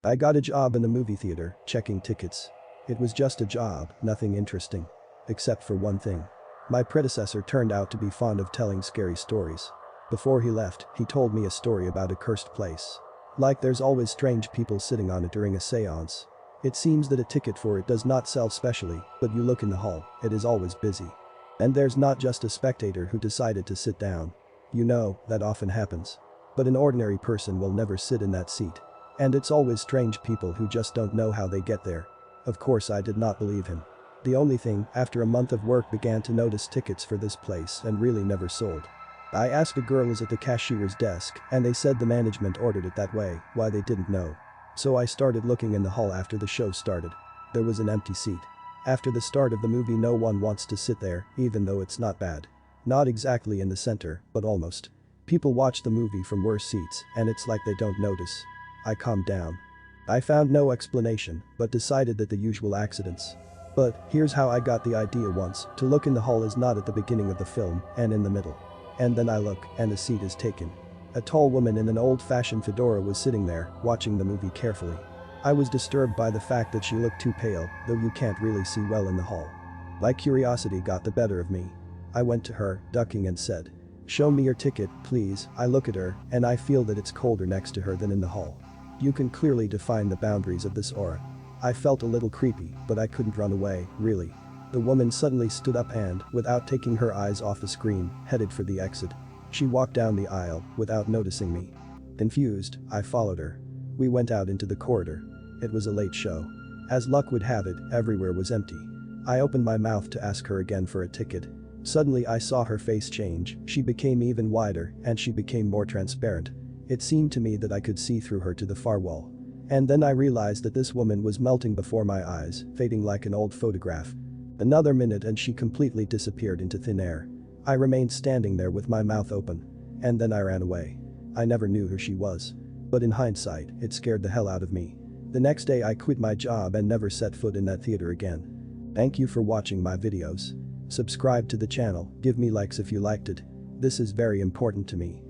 I got a job in the movie theater, checking tickets. It was just a job, nothing interesting. Except for one thing. My predecessor turned out to be fond of telling scary stories. Before he left, he told me a story about a cursed place. Like there's always strange people sitting on it during a seance. It seems that a ticket for it does not sell specially, but you look in the hall, it is always busy. And there's not just a spectator who decided to sit down. You know, that often happens. But an ordinary person will never sit in that seat. And it's always strange people who just don't know how they get there. Of course I did not believe him. The only thing, after a month of work began to notice tickets for this place and really never sold. I asked a girl at the cashier's desk and they said the management ordered it that way, why they didn't know. So I started looking in the hall after the show started. There was an empty seat. After the start of the movie no one wants to sit there, even though it's not bad. Not exactly in the center, but almost. People watch the movie from worse seats and it's like they don't notice. I calmed down. I found no explanation, but decided that the usual accidents. But here's how I got the idea once, to look in the hall is not at the beginning of the film and in the middle. And then I look and the seat is taken. A tall woman in an old-fashioned fedora was sitting there, watching the movie carefully. I was disturbed by the fact that she looked too pale, though you can't really see well in the hall. Like curiosity got the better of me. I went to her, ducking and said, "Show me your ticket, please." I look at her and I feel that it's colder next to her than in the hall. You can clearly define the boundaries of this aura. I felt a little creepy, but I couldn't run away, really. The woman suddenly stood up and, without taking her eyes off the screen, headed for the exit. She walked down the aisle without noticing me. Confused, I followed her. We went out into the corridor. It was a late show. As luck would have it, everywhere was empty. I opened my mouth to ask her again for a ticket. Suddenly I saw her face change, she became even wider and she became more transparent. It seemed to me that I could see through her to the far wall. And then I realized that this woman was melting before my eyes, fading like an old photograph. Another minute and she completely disappeared into thin air. I remained standing there with my mouth open. And then I ran away. I never knew who she was. But in hindsight, it scared the hell out of me. The next day I quit my job and never set foot in that theater again. Thank you for watching my videos. Subscribe to the channel, give me likes if you liked it. This is very important to me.